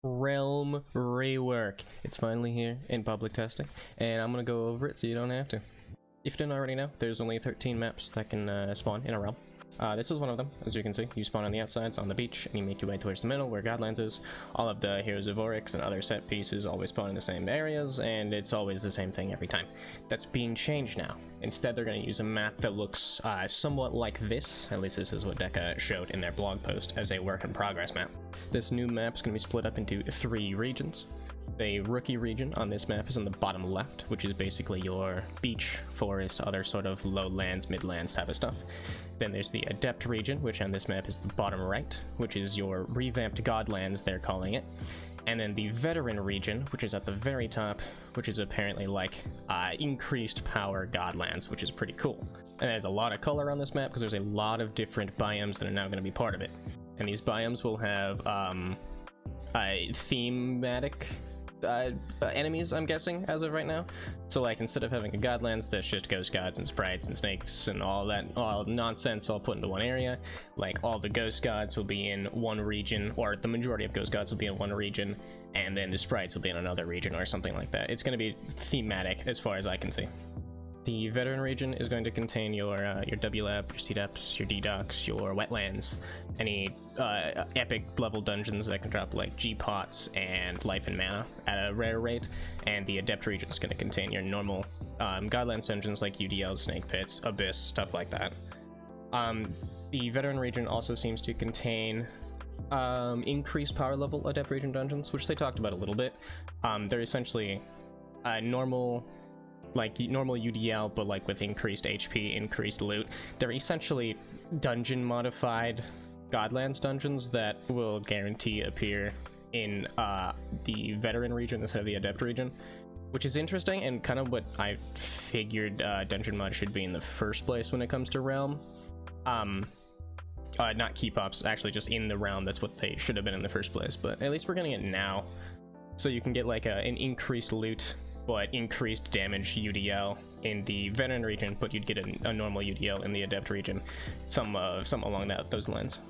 Realm rework. It's finally here in public testing, and I'm gonna go over it so you don't have to. If you didn't already know, there's only 13 maps that can spawn in a realm. This is one of them. As you can see, you spawn on the outsides on the beach, and you make your way towards the middle where Godlands is. All of the Heroes of REWORK and other set pieces always spawn in the same areas, and it's always the same thing every time. That's being changed now. Instead, they're going to use a map that looks somewhat like this. At least this is what Deca showed in their blog post as a work in progress map. This new map is going to be split up into 3 regions. The rookie region on this map is in the bottom left, which is basically your beach, forest, other sort of lowlands, midlands type of stuff. Then there's the adept region, which on this map is the bottom right, which is your revamped Godlands, they're calling it. And then the veteran region, which is at the very top, which is apparently like increased power Godlands, which is pretty cool. And there's a lot of color on this map because there's a lot of different biomes that are now going to be part of it. And these biomes will have thematic enemies, I'm guessing, as of right now. So like, instead of having a Godlands that's just ghost gods and sprites and snakes and all that nonsense all put into one area, like all the ghost gods will be in one region, or the majority of ghost gods will be in one region, and then the sprites will be in another region or something like that. It's going to be thematic as far as I can see. The veteran region is going to contain your WLAB, your CDEPs, your DDocs, your wetlands, any epic level dungeons that can drop like G-Pots and life and mana at a rare rate, and the adept region is going to contain your normal Godlands dungeons like UDLs, Snake Pits, Abyss, stuff like that. The veteran region also seems to contain increased power level adept region dungeons, which they talked about a little bit. They're essentially normal UDL, but like with increased HP, increased loot. They're essentially dungeon modified Godlands dungeons that will guarantee appear in the veteran region instead of the adept region, which is interesting and kind of what I figured dungeon mod should be in the first place when it comes to realm. Not keep ups, actually just in the realm. That's what they should have been in the first place, but at least we're getting it now, so you can get like an increased loot but increased damage UDL in the veteran region, but you'd get a normal UDL in the adept region, some along those lines.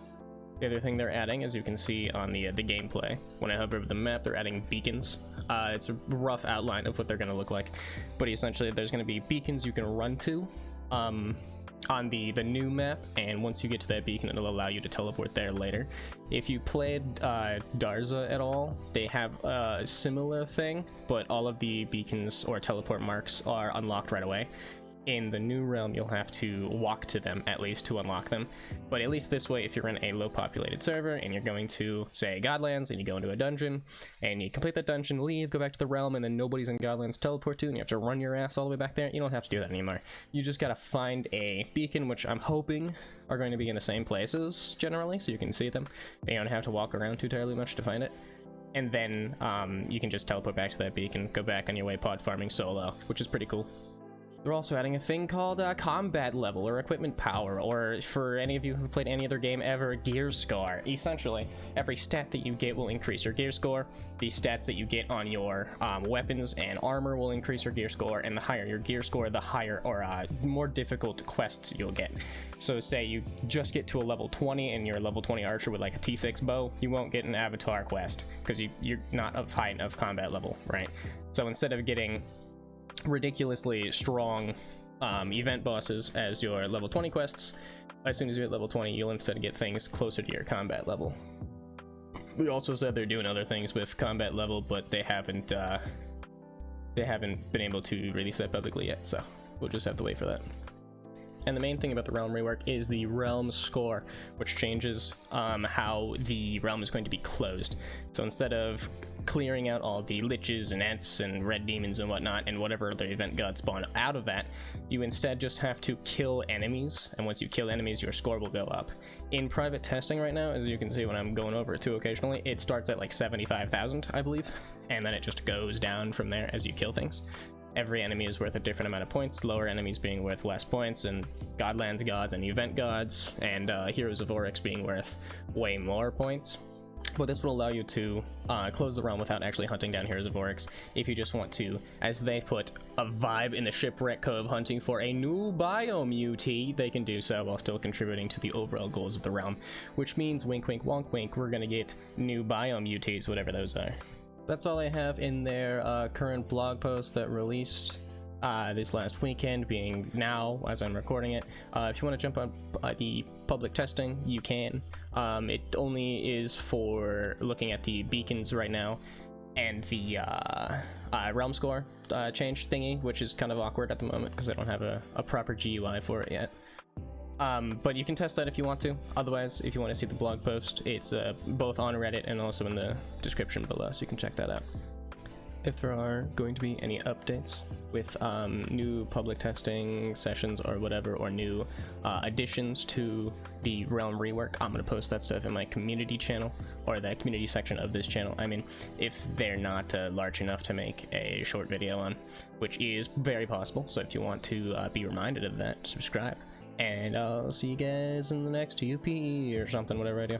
The other thing they're adding, as you can see on the gameplay, when I hover over the map, they're adding beacons. It's a rough outline of what they're going to look like, but essentially there's going to be beacons you can run to on the new map, and once you get to that beacon, it'll allow you to teleport there later. If you played Darza at all, they have a similar thing, but all of the beacons or teleport marks are unlocked right away. In the new realm, you'll have to walk to them at least to unlock them, but at least this way, if you're in a low populated server and you're going to, say, Godlands, and you go into a dungeon and you complete that dungeon, leave, go back to the realm, and then nobody's in Godlands to teleport to, and you have to run your ass all the way back there, you don't have to do that anymore. You just gotta find a beacon, which I'm hoping are going to be in the same places generally, so you can see them. You don't have to walk around too terribly much to find it. And then you can just teleport back to that beacon, go back on your way pod farming solo, which is pretty cool. They're also adding a thing called combat level or equipment power, or for any of you who've played any other game ever, gear score. Essentially, every stat that you get will increase your gear score. The stats that you get on your weapons and armor will increase your gear score, and the higher your gear score, the higher or more difficult quests you'll get. So say you just get to a level 20 and you're a level 20 archer with like a T6 bow, you won't get an avatar quest because you're not of high enough combat level, right? So instead of getting ridiculously strong event bosses as your level 20 quests, as soon as you hit level 20, you'll instead get things closer to your combat level. They also said they're doing other things with combat level, but they haven't been able to release that publicly yet, so we'll just have to wait for that. And the main thing about the realm rework is the realm score, which changes how the realm is going to be closed. So instead of clearing out all the liches and ents and red demons and whatnot, and whatever the event god spawn out of that, you instead just have to kill enemies, and once you kill enemies, your score will go up. In private testing right now, as you can see when I'm going over it too occasionally, it starts at like 75,000, I believe, and then it just goes down from there as you kill things. Every enemy is worth a different amount of points, lower enemies being worth less points, and Godlands gods and event gods and Heroes of REWORK being worth way more points. But this will allow you to close the realm without actually hunting down Heroes of Oryx. If you just want to, as they put, a vibe in the Shipwreck Cove hunting for a new biome UT, they can do so while still contributing to the overall goals of the realm. Which means, wink wink wonk wink, we're gonna get new biome UTs, whatever those are. That's all I have in their current blog post that released this last weekend, being now as I'm recording it. If you want to jump on the public testing, you can. It only is for looking at the beacons right now and the realm score change thingy, which is kind of awkward at the moment because I don't have a proper GUI for it yet. But you can test that if you want to. Otherwise, if you want to see the blog post, it's both on Reddit and also in the description below, so you can check that out. If there are going to be any updates with new public testing sessions or whatever, or new additions to the realm rework, I'm going to post that stuff in my community channel, or the community section of this channel. I mean, if they're not large enough to make a short video on, which is very possible. So if you want to be reminded of that, subscribe. And I'll see you guys in the next UP or something, whatever I do.